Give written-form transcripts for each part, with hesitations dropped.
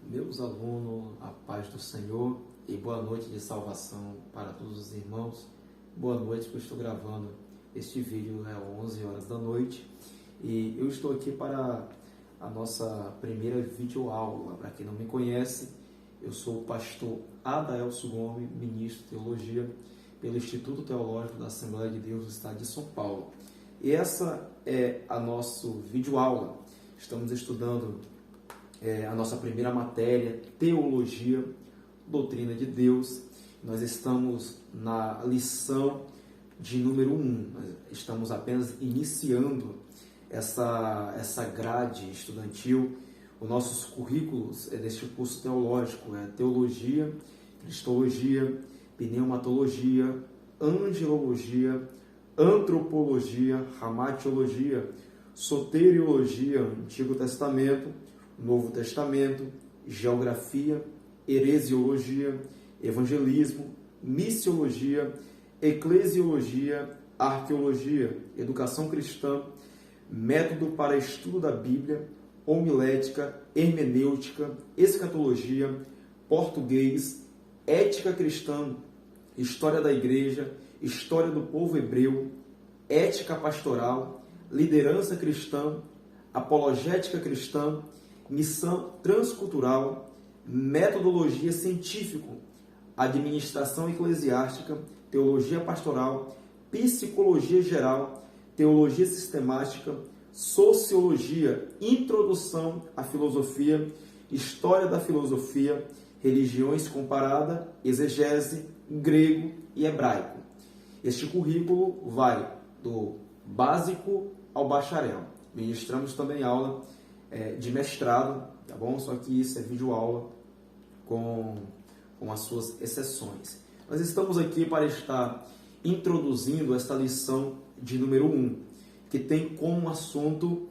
Meus alunos, a paz do Senhor e boa noite de salvação para todos os irmãos. Boa noite, porque eu estou gravando este vídeo às 11 horas da noite e eu estou aqui para a nossa primeira videoaula. Para quem não me conhece, eu sou o pastor Adaelso Gomes, ministro de Teologia pelo Instituto Teológico da Assembleia de Deus do Estado de São Paulo. E essa é a nossa videoaula. Estamos estudando a nossa primeira matéria, Teologia, Doutrina de Deus. Nós estamos na lição de número 1. Nós estamos apenas iniciando essa grade estudantil. Os nossos currículos deste curso teológico é Teologia, Cristologia, Pneumatologia, Angelologia, Antropologia, Ramatiologia, Soteriologia, Antigo Testamento, Novo Testamento, Geografia, Heresiologia, Evangelismo, Missiologia, Eclesiologia, Arqueologia, Educação Cristã, Método para Estudo da Bíblia, Homilética, Hermenêutica, Escatologia, Português, Ética Cristã, História da Igreja, História do Povo Hebreu, Ética Pastoral, Liderança Cristã, Apologética Cristã, Missão Transcultural, Metodologia Científica, Administração Eclesiástica, Teologia Pastoral, Psicologia Geral, Teologia Sistemática, Sociologia, Introdução à Filosofia, História da Filosofia, Religiões Comparada, Exegese, Grego e Hebraico. Este currículo vai do básico ao bacharel. Ministramos também aula de mestrado, tá bom? Só que isso é videoaula com as suas exceções. Nós estamos aqui para estar introduzindo esta lição de número 1, que tem como assunto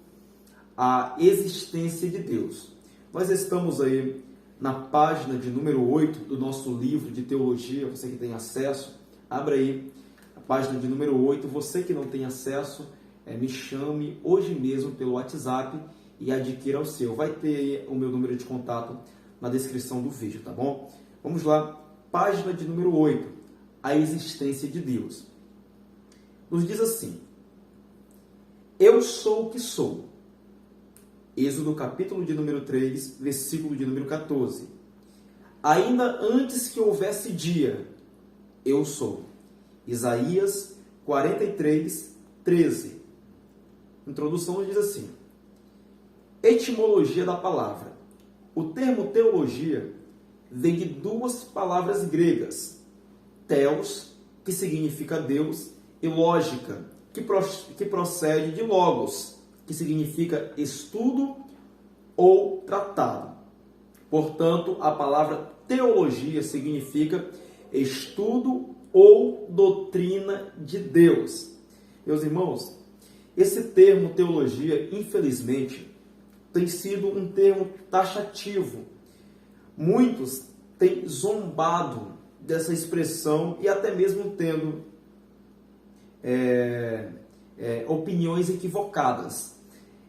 a existência de Deus. Nós estamos aí na página de número 8 do nosso livro de teologia. Você que tem acesso, abra aí a página de número 8. Você que não tem acesso, me chame hoje mesmo pelo WhatsApp e adquira o seu. Vai ter o meu número de contato na descrição do vídeo, tá bom? Vamos lá, página de número 8, a existência de Deus. Nos diz assim: eu sou o que sou. Êxodo capítulo de número 3, versículo de número 14. Ainda antes que houvesse dia, eu sou. Isaías 43, 13. Introdução diz assim: etimologia da palavra. O termo teologia vem de duas palavras gregas: theos, que significa Deus, e lógica, que procede de logos, que significa estudo ou tratado. Portanto, a palavra teologia significa estudo ou doutrina de Deus. Meus irmãos, esse termo teologia, infelizmente, tem sido um termo taxativo. Muitos têm zombado dessa expressão e até mesmo tendo opiniões equivocadas,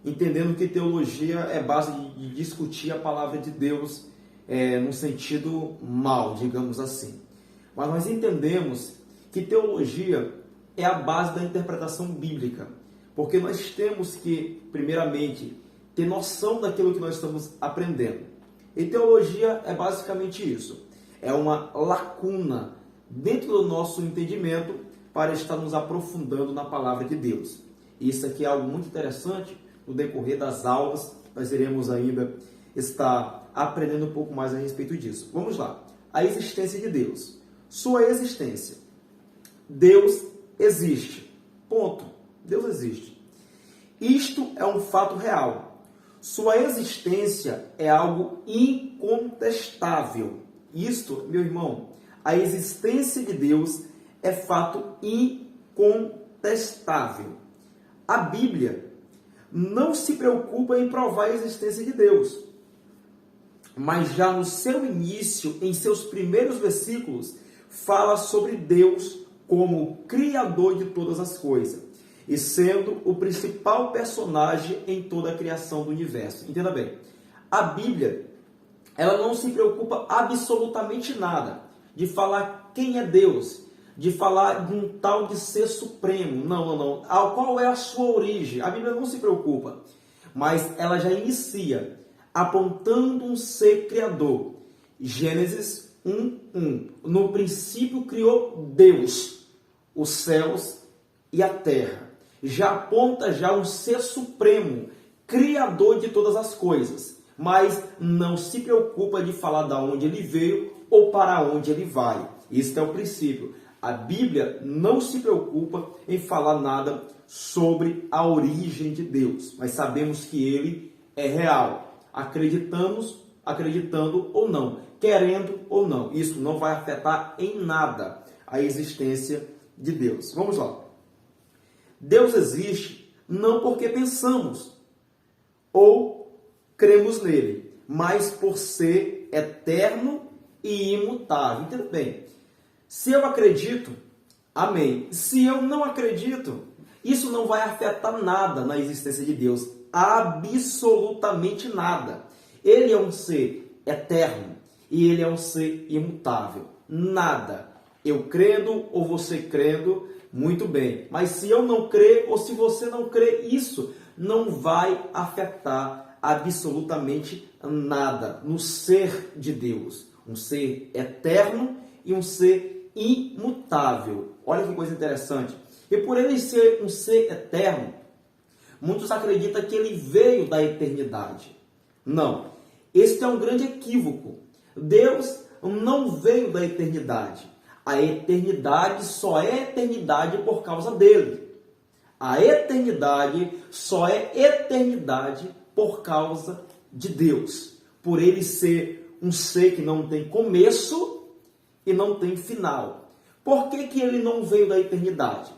entendendo que teologia é base de discutir a palavra de Deus num sentido mal, digamos assim. Mas nós entendemos que teologia é a base da interpretação bíblica, porque nós temos que, primeiramente, ter noção daquilo que nós estamos aprendendo. E teologia é basicamente isso. É uma lacuna dentro do nosso entendimento para estar nos aprofundando na palavra de Deus. E isso aqui é algo muito interessante. No decorrer das aulas, nós iremos ainda estar aprendendo um pouco mais a respeito disso. Vamos lá. A existência de Deus. Sua existência. Deus existe. Ponto. Deus existe. Isto é um fato real. Sua existência é algo incontestável. Isto, meu irmão, a existência de Deus é fato incontestável. A Bíblia não se preocupa em provar a existência de Deus, mas já no seu início, em seus primeiros versículos, fala sobre Deus como o Criador de todas as coisas e sendo o principal personagem em toda a criação do universo. Entenda bem, a Bíblia ela não se preocupa absolutamente nada de falar quem é Deus, de falar de um tal de ser supremo. Não. Qual é a sua origem? A Bíblia não se preocupa, mas ela já inicia apontando um ser criador. Gênesis 1:1. No princípio criou Deus os céus e a terra. Já aponta um ser supremo, criador de todas as coisas, mas não se preocupa de falar de onde ele veio ou para onde ele vai. Este é o princípio. A Bíblia não se preocupa em falar nada sobre a origem de Deus, mas sabemos que ele é real. Acreditando ou não, querendo ou não, isso não vai afetar em nada a existência de Deus. Vamos lá. Deus existe não porque pensamos ou cremos nele, mas por ser eterno e imutável. Entenda bem. Se eu acredito, amém. Se eu não acredito, isso não vai afetar nada na existência de Deus. Absolutamente nada. Ele é um ser eterno e ele é um ser imutável. Nada. Eu crendo ou você crendo, muito bem. Mas se eu não crer ou se você não crê, isso não vai afetar absolutamente nada no ser de Deus. Um ser eterno e um ser imutável. Olha que coisa interessante. E por ele ser um ser eterno, muitos acreditam que ele veio da eternidade. Não. Este é um grande equívoco. Deus não veio da eternidade. A eternidade só é eternidade por causa dele. A eternidade só é eternidade por causa de Deus. Por ele ser um ser que não tem começo e não tem final. Por que ele não veio da eternidade?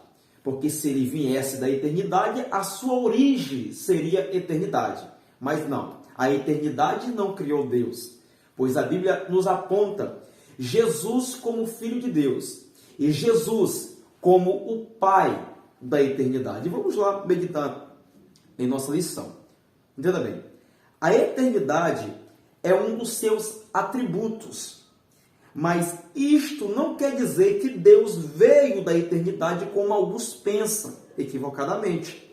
Porque se ele viesse da eternidade, a sua origem seria eternidade. Mas não, a eternidade não criou Deus. Pois a Bíblia nos aponta Jesus como Filho de Deus e Jesus como o Pai da eternidade. E vamos lá meditar em nossa lição. Entenda bem, a eternidade é um dos seus atributos, mas isto não quer dizer que Deus veio da eternidade como alguns pensam, equivocadamente.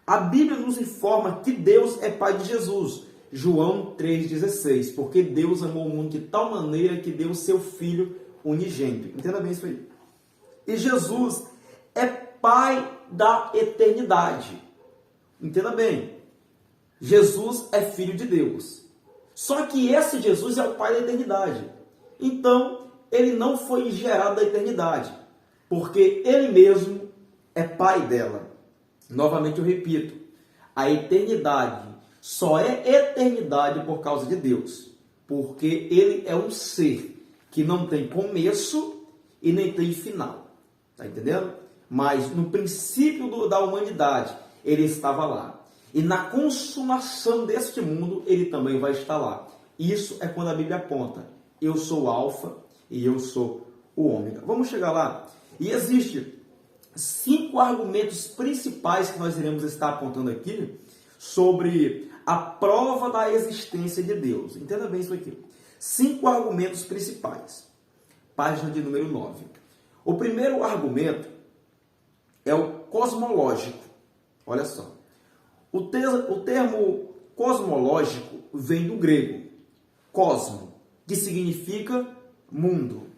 A Bíblia nos informa que Deus é Pai de Jesus, João 3,16, porque Deus amou o mundo de tal maneira que deu o seu Filho unigênito. Entenda bem isso aí. E Jesus é Pai da eternidade. Entenda bem. Jesus é Filho de Deus. Só que esse Jesus é o Pai da eternidade. Então, ele não foi gerado da eternidade, porque ele mesmo é Pai dela. Novamente eu repito, a eternidade só é eternidade por causa de Deus, porque ele é um ser que não tem começo e nem tem final. Está entendendo? Mas no princípio da humanidade, ele estava lá. E na consumação deste mundo, ele também vai estar lá. Isso é quando a Bíblia aponta: eu sou o Alfa e eu sou o Ômega. Vamos chegar lá. E existem 5 argumentos principais que nós iremos estar apontando aqui sobre a prova da existência de Deus. Entenda bem isso aqui. 5 argumentos principais. Página de número 9. O primeiro argumento é o cosmológico. Olha só. O termo cosmológico vem do grego cosmo, que significa mundo.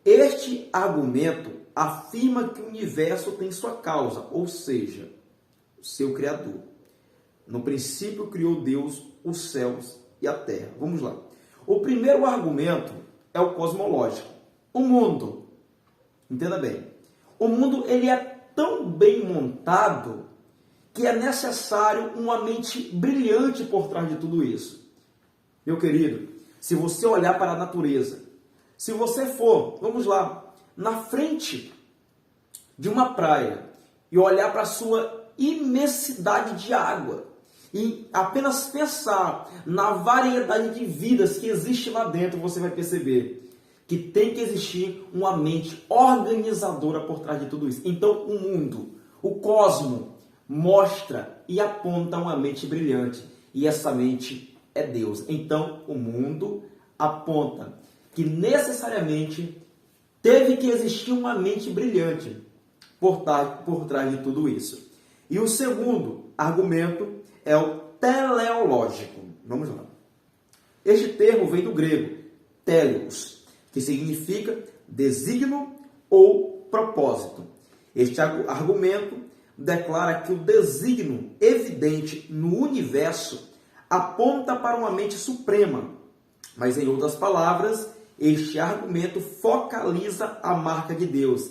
Este argumento afirma que o universo tem sua causa, ou seja, o seu Criador. No princípio criou Deus os céus e a terra. Vamos lá. O primeiro argumento é o cosmológico. O mundo. Entenda bem. O mundo ele é tão bem montado que é necessário uma mente brilhante por trás de tudo isso. Meu querido, se você olhar para a natureza, se você for, vamos lá, na frente de uma praia e olhar para a sua imensidade de água e apenas pensar na variedade de vidas que existe lá dentro, você vai perceber que tem que existir uma mente organizadora por trás de tudo isso. Então, o mundo, o cosmo, mostra e aponta uma mente brilhante. E essa mente é Deus. Então, o mundo aponta que necessariamente teve que existir uma mente brilhante por trás de tudo isso. E o segundo argumento é o teleológico. Vamos lá. Este termo vem do grego teleios, que significa desígnio ou propósito. Este argumento declara que o desígnio evidente no universo aponta para uma mente suprema, mas, em outras palavras, este argumento focaliza a marca de Deus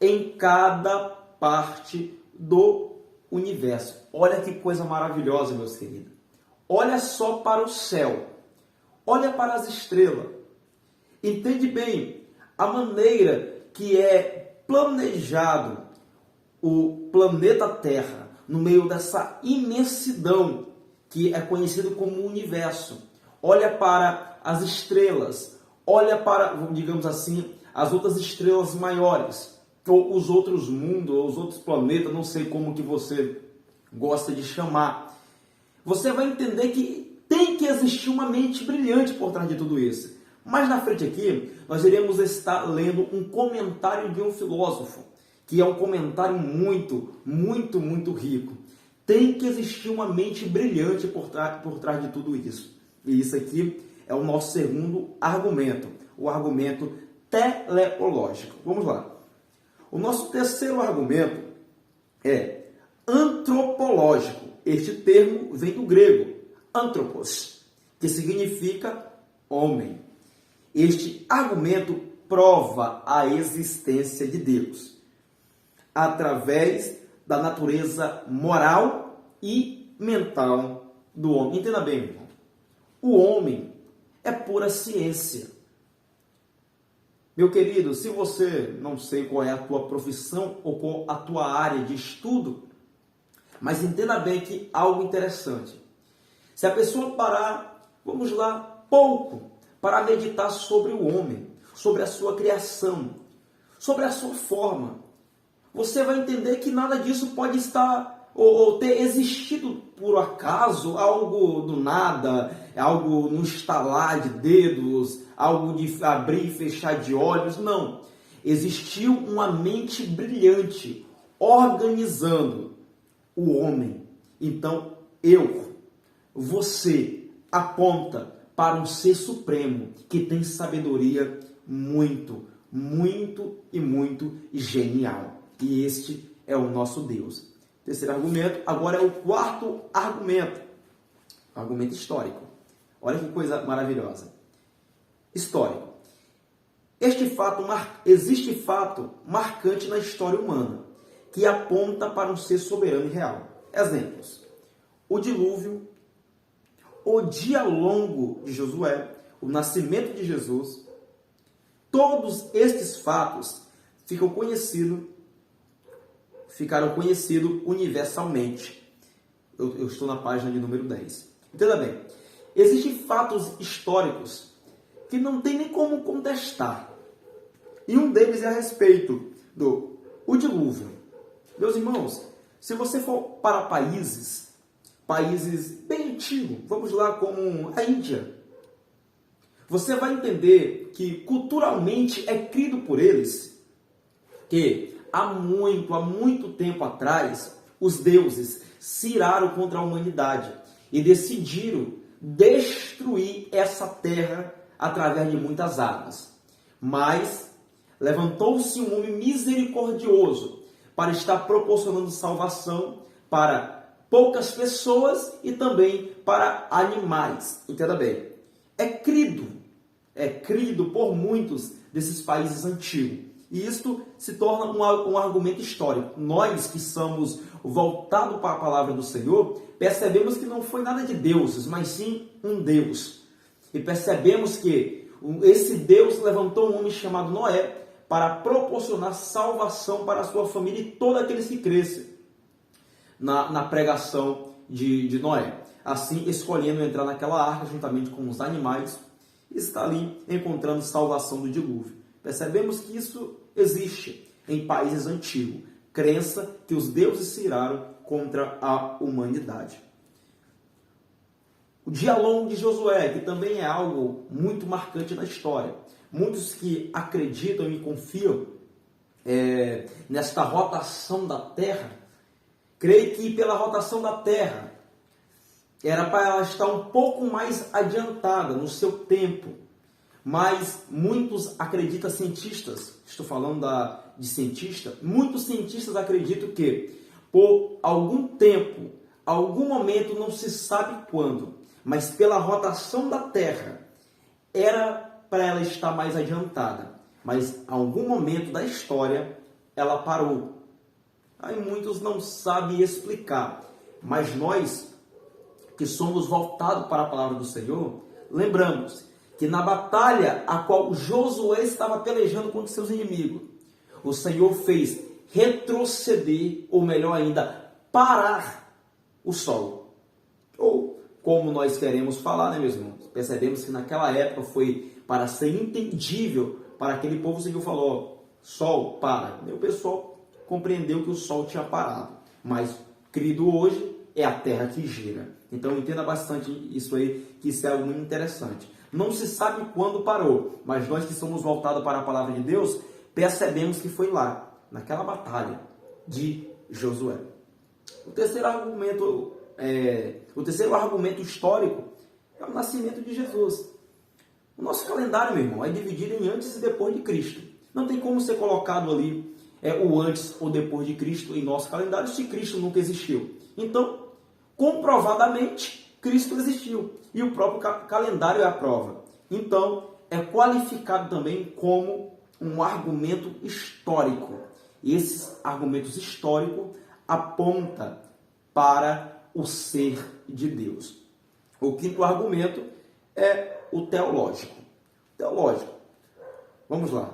em cada parte do universo. Olha que coisa maravilhosa, meus queridos. Olha só para o céu. Olha para as estrelas. Entende bem a maneira que é planejado o planeta Terra no meio dessa imensidão que é conhecido como universo. Olha para as estrelas, olha para, digamos assim, as outras estrelas maiores, ou os outros mundos, ou os outros planetas, não sei como que você gosta de chamar. Você vai entender que tem que existir uma mente brilhante por trás de tudo isso. Mas na frente aqui, nós iremos estar lendo um comentário de um filósofo, que é um comentário muito rico. Tem que existir uma mente brilhante por trás de tudo isso. E isso aqui é o nosso segundo argumento, o argumento teleológico. Vamos lá. O nosso terceiro argumento é antropológico. Este termo vem do grego, anthropos, que significa homem. Este argumento prova a existência de Deus através da natureza moral e mental do homem. Entenda bem, irmão. O homem é pura ciência. Meu querido, se você, não sei qual é a tua profissão ou qual a tua área de estudo, mas entenda bem que algo interessante. Se a pessoa parar, vamos lá, pouco, para meditar sobre o homem, sobre a sua criação, sobre a sua forma, você vai entender que nada disso pode estar ou ter existido por acaso, algo do nada, algo no estalar de dedos, algo de abrir e fechar de olhos. Não. Existiu uma mente brilhante organizando o homem. Então, você aponta para um ser supremo que tem sabedoria muito genial. E este é o nosso Deus. Terceiro argumento. Agora é o quarto argumento. Argumento histórico. Olha que coisa maravilhosa. Histórico. Existe fato marcante na história humana que aponta para um ser soberano e real. Exemplos. O dilúvio, o dia longo de Josué, o nascimento de Jesus. Todos estes fatos ficaram conhecidos universalmente. Eu estou na página de número 10. Entenda bem. Existem fatos históricos que não tem nem como contestar. E um deles é a respeito do dilúvio. Meus irmãos, se você for para países bem antigos, vamos lá, como a Índia, você vai entender que culturalmente é crido por eles que há muito tempo atrás, os deuses se iraram contra a humanidade e decidiram destruir essa terra através de muitas armas. Mas levantou-se um homem misericordioso para estar proporcionando salvação para poucas pessoas e também para animais. Entenda bem. É crido por muitos desses países antigos. E isto se torna um argumento histórico. Nós que somos voltados para a palavra do Senhor, percebemos que não foi nada de deuses, mas sim um Deus. E percebemos que esse Deus levantou um homem chamado Noé para proporcionar salvação para a sua família e todos aqueles que crescem na pregação de Noé. Assim, escolhendo entrar naquela arca juntamente com os animais, e está ali encontrando salvação do dilúvio. Percebemos que isso existe em países antigos. Crença que os deuses se iraram contra a humanidade. O dia longo de Josué, que também é algo muito marcante na história. Muitos que acreditam e confiam nesta rotação da Terra, creio que pela rotação da Terra era para ela estar um pouco mais adiantada no seu tempo. Mas muitos acreditam, cientistas, estou falando de cientista, muitos cientistas acreditam que por algum tempo, algum momento, não se sabe quando, mas pela rotação da Terra, era para ela estar mais adiantada. Mas em algum momento da história, ela parou. Aí muitos não sabem explicar, mas nós que somos voltados para a palavra do Senhor, lembramos que na batalha a qual Josué estava pelejando contra seus inimigos, o Senhor fez retroceder, ou melhor ainda, parar o sol. Ou, como nós queremos falar, né, meus irmãos? Percebemos que naquela época foi para ser entendível para aquele povo. O Senhor falou, sol, para. E o pessoal compreendeu que o sol tinha parado. Mas, querido, hoje é a terra que gira. Então, entenda bastante isso aí, que isso é algo muito interessante. Não se sabe quando parou, mas nós que somos voltados para a palavra de Deus, percebemos que foi lá, naquela batalha de Josué. O terceiro argumento histórico é o nascimento de Jesus. O nosso calendário, meu irmão, é dividido em antes e depois de Cristo. Não tem como ser colocado ali o antes ou depois de Cristo em nosso calendário se Cristo nunca existiu. Então, comprovadamente, Cristo existiu. E o próprio calendário é a prova. Então, é qualificado também como um argumento histórico. E esses argumentos históricos apontam para o ser de Deus. O quinto argumento é o teológico. Teológico. Vamos lá.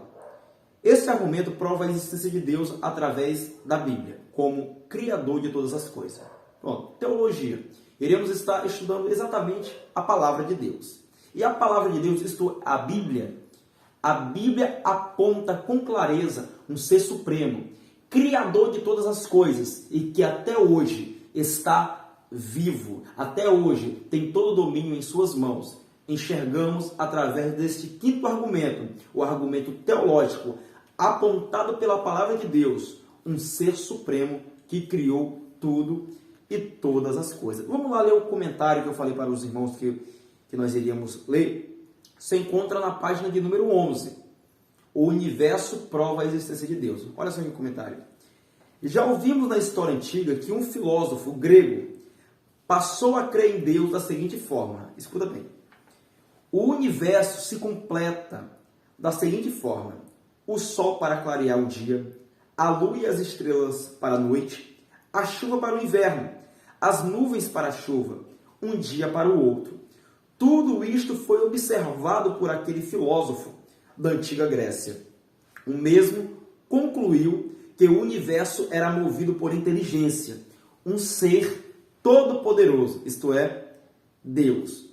Esse argumento prova a existência de Deus através da Bíblia, como Criador de todas as coisas. Pronto, teologia. Iremos estar estudando exatamente a palavra de Deus. E a palavra de Deus, isto é, a Bíblia aponta com clareza um ser supremo, Criador de todas as coisas, e que até hoje está vivo, até hoje tem todo o domínio em suas mãos. Enxergamos através deste quinto argumento, o argumento teológico, apontado pela palavra de Deus, um ser supremo que criou tudo e todas as coisas. Vamos lá ler o comentário que eu falei para os irmãos que nós iríamos ler. Se encontra na página de número 11. O universo prova a existência de Deus. Olha só o comentário. Já ouvimos na história antiga que um filósofo grego passou a crer em Deus da seguinte forma. Escuta bem. O universo se completa da seguinte forma. O sol para clarear o dia, a lua e as estrelas para a noite, a chuva para o inverno, as nuvens para a chuva, um dia para o outro. Tudo isto foi observado por aquele filósofo da antiga Grécia. O mesmo concluiu que o universo era movido por inteligência, um ser todo-poderoso, isto é, Deus.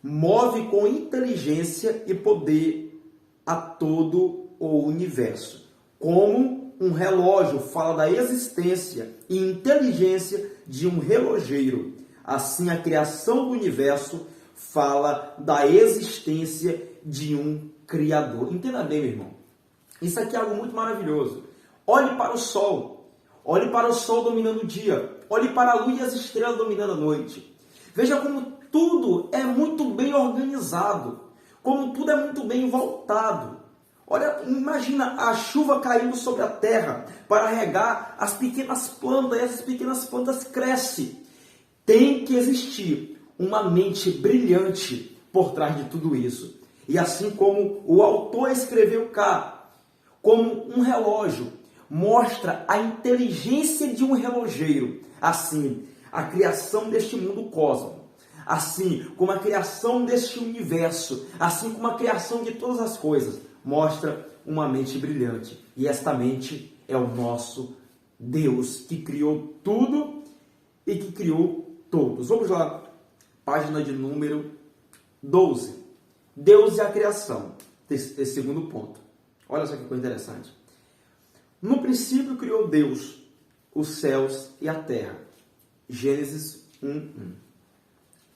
Move com inteligência e poder a todo o universo, como um relógio fala da existência e inteligência de um relojeiro. Assim, a criação do universo fala da existência de um Criador. Entenda bem, meu irmão. Isso aqui é algo muito maravilhoso. Olhe para o sol. Olhe para o sol dominando o dia. Olhe para a lua e as estrelas dominando a noite. Veja como tudo é muito bem organizado. Como tudo é muito bem voltado. Olha, imagina a chuva caindo sobre a terra para regar as pequenas plantas, e essas pequenas plantas crescem. Tem que existir uma mente brilhante por trás de tudo isso. E assim como o autor escreveu cá, como um relógio, mostra a inteligência de um relojeiro. Assim, a criação deste mundo cósmico. Assim como a criação deste universo. Assim como a criação de todas as coisas. Mostra uma mente brilhante. E esta mente é o nosso Deus, que criou tudo e que criou todos. Vamos lá, página de número 12. Deus e a criação. Esse segundo ponto. Olha só que coisa interessante. No princípio criou Deus os céus e a terra. Gênesis 1:1.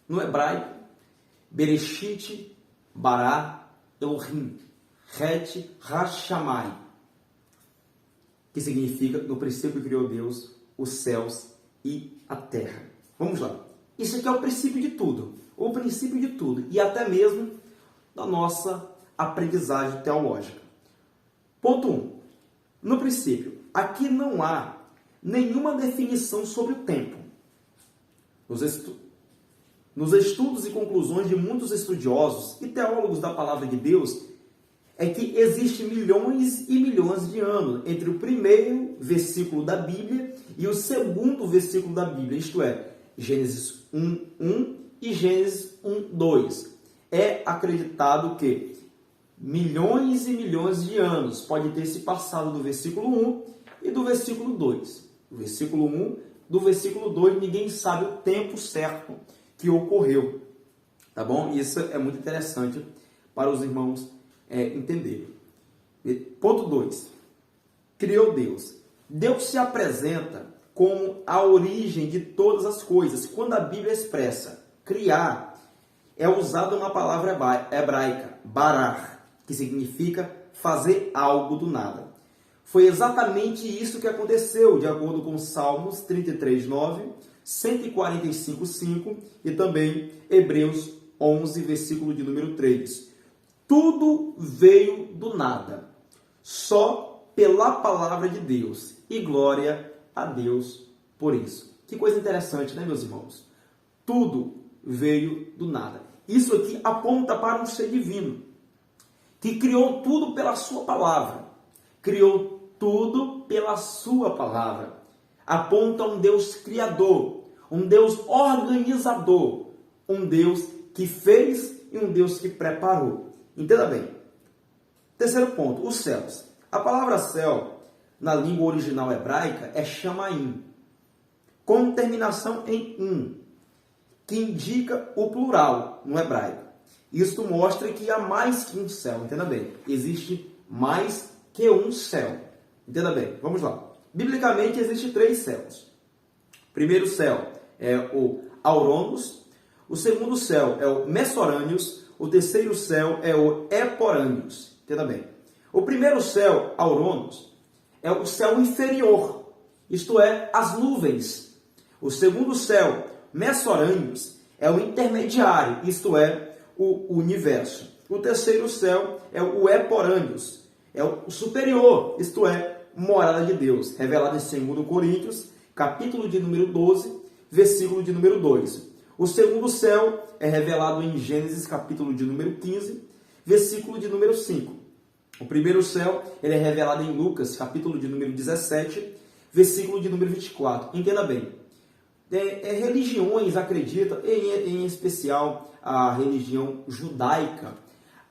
No hebraico, Bereshit, Bará, Elohim, Het, Hashamai, que significa, no princípio criou Deus os céus e a terra. Vamos lá. Isso aqui é o princípio de tudo. O princípio de tudo. E até mesmo da nossa aprendizagem teológica. Ponto 1. No princípio, aqui não há nenhuma definição sobre o tempo. Nos estudos e conclusões de muitos estudiosos e teólogos da palavra de Deus, é que existe milhões e milhões de anos entre o primeiro versículo da Bíblia e o segundo versículo da Bíblia, isto é, Gênesis 1:1 e Gênesis 1:2. É acreditado que milhões e milhões de anos pode ter se passado do versículo 1 e do versículo 2. Do versículo 1, do versículo 2, ninguém sabe o tempo certo que ocorreu. Tá bom? Isso é muito interessante para os irmãos entenderem. Ponto 2. Criou Deus. Deus se apresenta como a origem de todas as coisas. Quando a Bíblia expressa criar, é usada uma palavra hebraica, barar, que significa fazer algo do nada. Foi exatamente isso que aconteceu, de acordo com Salmos 33:9, 145:5 e também Hebreus 11, versículo de número 3. Tudo veio do nada, só pela palavra de Deus, e glória a Deus por isso. Que coisa interessante, né, meus irmãos? Tudo veio do nada. Isso aqui aponta para um ser divino, que criou tudo pela sua palavra. Criou tudo pela sua palavra. Aponta um Deus criador, um Deus organizador, um Deus que fez e um Deus que preparou. Entenda bem. Terceiro ponto, os céus. A palavra céu, na língua original hebraica, é chamaim, com terminação em que indica o plural no hebraico. Isto mostra que há mais que um céu. Entenda bem. Existe mais que um céu. Entenda bem. Vamos lá. Biblicamente, existem 3 céus. O primeiro céu é o Aurônios. O segundo céu é o Messorâneos. O terceiro céu é o Eporâneos. Entenda bem. O primeiro céu, Aurônios, é o céu inferior. Isto é, as nuvens. O segundo céu, Messorâneos, é o intermediário. Isto é, o universo. O terceiro céu é o Eporâneos. É o superior. Isto é, morada de Deus, revelada em 2 Coríntios, capítulo de número 12, versículo de número 2. O segundo céu é revelado em Gênesis, capítulo de número 15, versículo de número 5. O primeiro céu ele é revelado em Lucas, capítulo de número 17, versículo de número 24. Entenda bem. Religiões acreditam, em especial a religião judaica,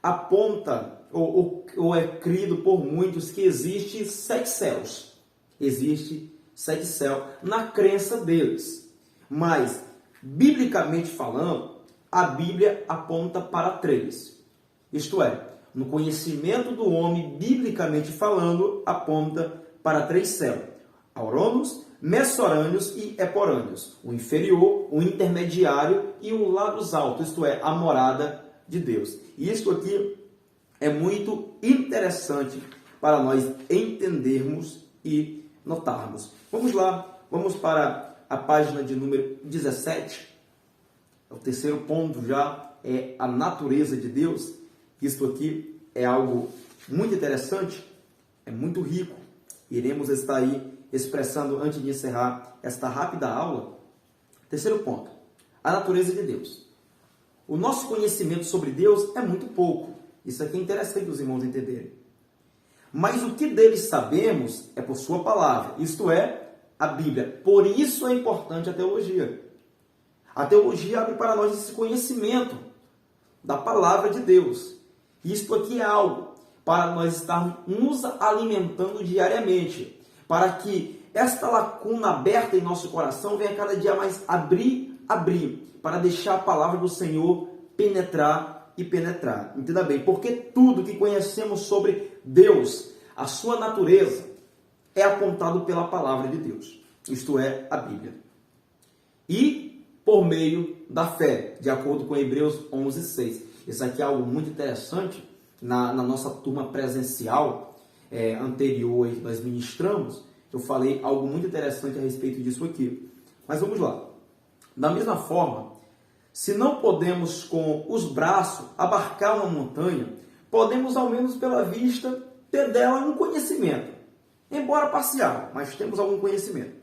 aponta ou é crido por muitos que existe 7 céus. Existe 7 céus na crença deles. Mas, biblicamente falando, a Bíblia aponta para 3. Isto é, no conhecimento do homem, biblicamente falando, aponta para 3 céus. Aurônios, Messorâneos e Eporâneos. O inferior, o intermediário e o lados altos, isto é, a morada de Deus. E isto aqui é muito interessante para nós entendermos e notarmos. Vamos lá, vamos para a página de número 17. O terceiro ponto já é a natureza de Deus. Isto aqui é algo muito interessante, é muito rico. Iremos estar aí expressando antes de encerrar esta rápida aula. Terceiro ponto, a natureza de Deus. O nosso conhecimento sobre Deus é muito pouco. Isso aqui é interessante os irmãos entenderem. Mas o que dele sabemos é por sua palavra, isto é, a Bíblia. Por isso é importante a teologia. A teologia abre para nós esse conhecimento da palavra de Deus. Isto aqui é algo para nós estarmos nos alimentando diariamente, para que esta lacuna aberta em nosso coração venha cada dia mais abrir, para deixar a palavra do Senhor penetrar e penetrar. Entenda bem, porque tudo que conhecemos sobre Deus, a sua natureza, é apontado pela palavra de Deus. Isto é, a Bíblia. E, por por meio da fé, de acordo com Hebreus 11:6. Isso aqui é algo muito interessante. Na nossa turma presencial anterior que nós ministramos, eu falei algo muito interessante a respeito disso aqui. Mas vamos lá. Da mesma forma, se não podemos com os braços abarcar uma montanha, podemos ao menos pela vista ter dela um conhecimento. Embora parcial, mas temos algum conhecimento.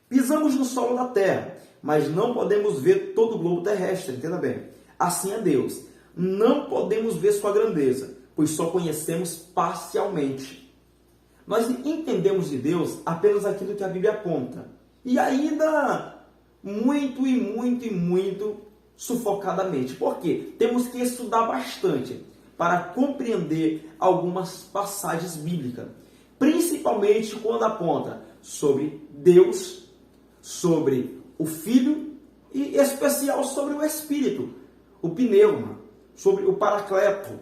Pisamos no solo da terra, mas não podemos ver todo o globo terrestre, entenda bem. Assim é Deus. Não podemos ver sua grandeza, pois só conhecemos parcialmente. Nós entendemos de Deus apenas aquilo que a Bíblia aponta. E ainda muito sufocadamente. Por quê? Temos que estudar bastante para compreender algumas passagens bíblicas. Principalmente quando aponta sobre Deus, sobre o Filho e, em especial, sobre o Espírito, o pneuma, sobre o Paracleto.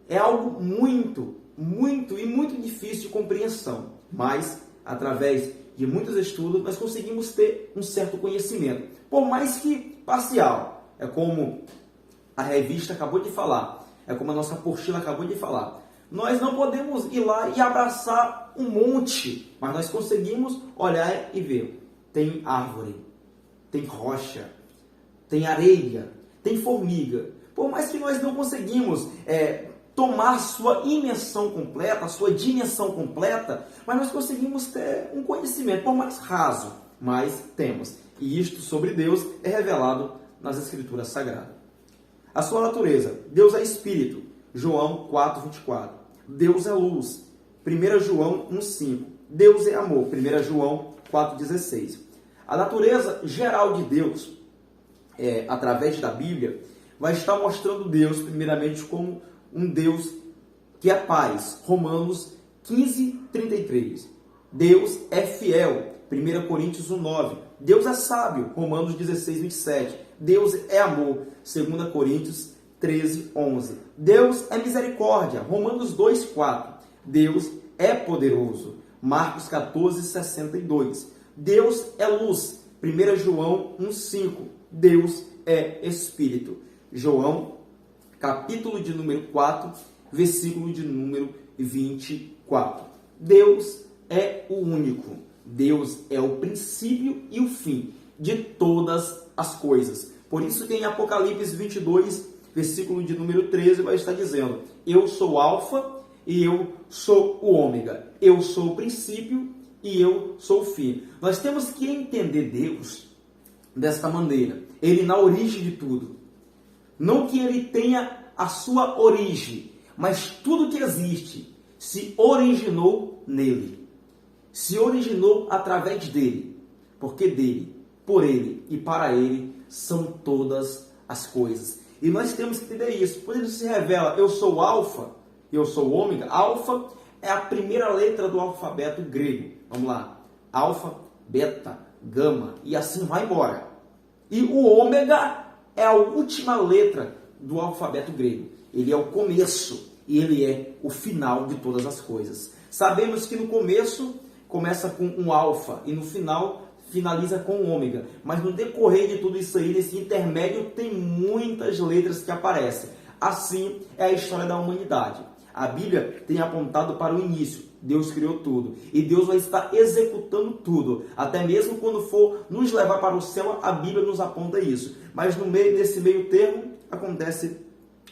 É algo muito difícil de compreensão, mas através de muitos estudos nós conseguimos ter um certo conhecimento, por mais que parcial. É como a revista acabou de falar, é como a nossa apostila acabou de falar. Nós não podemos ir lá e abraçar um monte, mas nós conseguimos olhar e ver. Tem árvore, tem rocha, tem areia, tem formiga. Por mais que nós não conseguimos tomar sua imensão completa, sua dimensão completa, mas nós conseguimos ter um conhecimento, por mais raso, mas temos. E isto sobre Deus é revelado nas Escrituras Sagradas. A sua natureza: Deus é Espírito, João 4:24. Deus é luz, 1 João 1:5. Deus é amor, 1 João 4:16. A natureza geral de Deus, através da Bíblia, vai estar mostrando Deus, primeiramente, como um Deus que é paz, Romanos 15:33. Deus é fiel, 1 Coríntios 1:9. Deus é sábio, Romanos 16:27. Deus é amor, 2 Coríntios 13:11. Deus é misericórdia, Romanos 2:4. Deus é poderoso, Marcos 14:62. Deus é luz, 1 João 1:5. Deus é Espírito, João, capítulo de número 4, versículo de número 24. Deus é o único. Deus é o princípio e o fim de todas as coisas. Por isso que em Apocalipse 22, versículo de número 13, vai estar dizendo: eu sou o Alfa e eu sou o Ômega. Eu sou o princípio e eu sou o fim. Nós temos que entender Deus desta maneira. Ele na origem de tudo. Não que ele tenha a sua origem, mas tudo que existe se originou nele. Se originou através dele. Porque dele, por ele e para ele são todas as coisas. E nós temos que entender isso. Por isso se revela: eu sou o Alfa, eu sou o Ômega. Alfa é a primeira letra do alfabeto grego. Vamos lá. Alfa, beta, gama e assim vai embora. E o Ômega é a última letra do alfabeto grego. Ele é o começo e ele é o final de todas as coisas. Sabemos que no começo começa com um alfa e no final finaliza com um ômega. Mas no decorrer de tudo isso aí, nesse intermédio, tem muitas letras que aparecem. Assim é a história da humanidade. A Bíblia tem apontado para o início. Deus criou tudo. E Deus vai estar executando tudo. Até mesmo quando for nos levar para o céu, a Bíblia nos aponta isso. Mas nesse meio termo, acontece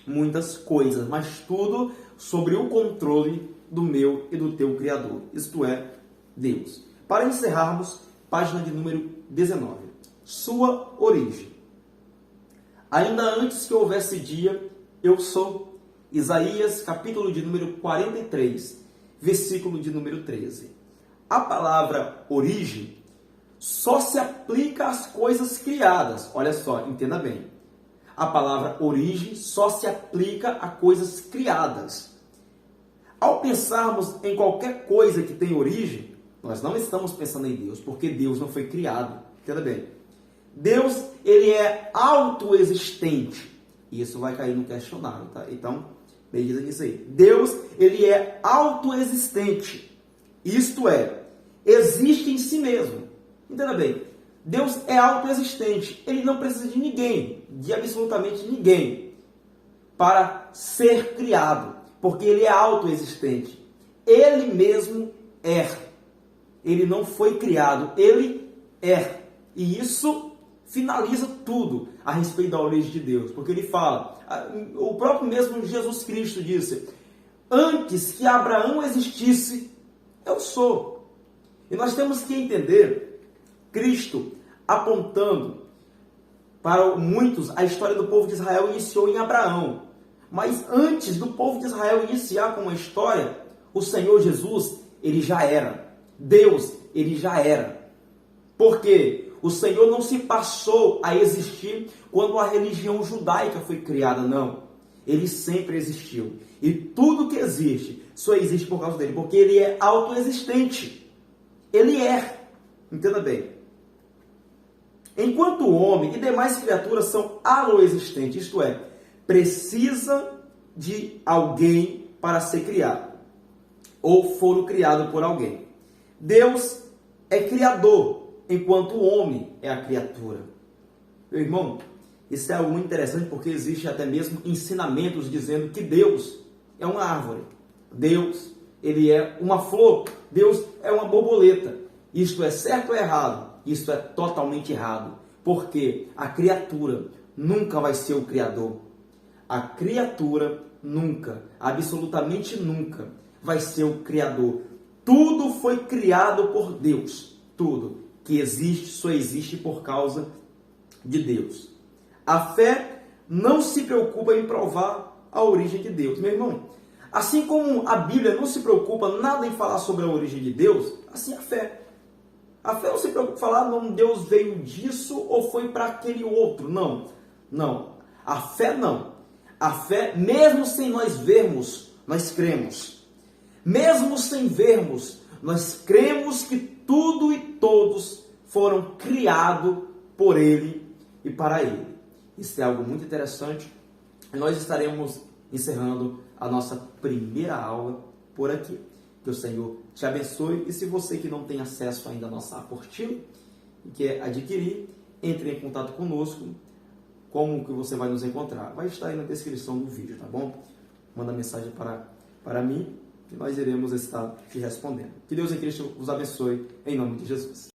muitas coisas. Mas tudo sobre o controle do meu e do teu Criador. Isto é, Deus. Para encerrarmos, página de número 19. Sua origem. Ainda antes que houvesse dia, eu sou. Isaías, capítulo de número 43, versículo de número 13. A palavra origem só se aplica às coisas criadas. Olha só, entenda bem. A palavra origem só se aplica a coisas criadas. Ao pensarmos em qualquer coisa que tem origem, nós não estamos pensando em Deus, porque Deus não foi criado. Entenda bem. Deus, ele é autoexistente. E isso vai cair no questionário, tá? Então, medida nisso aí. Deus, ele é autoexistente. Isto é, existe em si mesmo. Entenda bem. Deus é autoexistente. Ele não precisa de ninguém, de absolutamente ninguém, para ser criado, porque ele é autoexistente. Ele mesmo é. Ele não foi criado, ele é. E isso finaliza tudo a respeito da origem de Deus, porque ele fala, o próprio mesmo Jesus Cristo disse, antes que Abraão existisse, eu sou. E nós temos que entender Cristo apontando para muitos, a história do povo de Israel iniciou em Abraão. Mas antes do povo de Israel iniciar com uma história, o Senhor Jesus, ele já era. Deus, ele já era. Por quê? O Senhor não se passou a existir quando a religião judaica foi criada, não. Ele sempre existiu. E tudo que existe, só existe por causa dele, porque ele é autoexistente. Ele é. Entenda bem. Enquanto o homem e demais criaturas são aloexistentes, isto é, precisa de alguém para ser criado, ou foram criados por alguém. Deus é criador, enquanto o homem é a criatura. Meu irmão, isso é algo muito interessante, porque existe até mesmo ensinamentos dizendo que Deus é uma árvore, Deus, ele é uma flor, Deus é uma borboleta. Isto é certo ou errado? Isto é totalmente errado, porque a criatura nunca vai ser o Criador. A criatura nunca, absolutamente nunca, vai ser o Criador. Tudo foi criado por Deus. Tudo que existe só existe por causa de Deus. A fé não se preocupa em provar a origem de Deus. Meu irmão, assim como a Bíblia não se preocupa nada em falar sobre a origem de Deus, assim a fé. A fé não se preocupa em falar, não, Deus veio disso ou foi para aquele outro. Não, não. A fé não. A fé, mesmo sem nós vermos, nós cremos. Mesmo sem vermos, nós cremos que tudo e todos foram criados por Ele e para Ele. Isso é algo muito interessante. Nós estaremos encerrando a nossa primeira aula por aqui. Que o Senhor te abençoe. E se você que não tem acesso ainda à nossa apostila e quer adquirir, entre em contato conosco. Como que você vai nos encontrar? Vai estar aí na descrição do vídeo, tá bom? Manda mensagem para mim, que nós iremos estar te respondendo. Que Deus em Cristo vos abençoe, em nome de Jesus.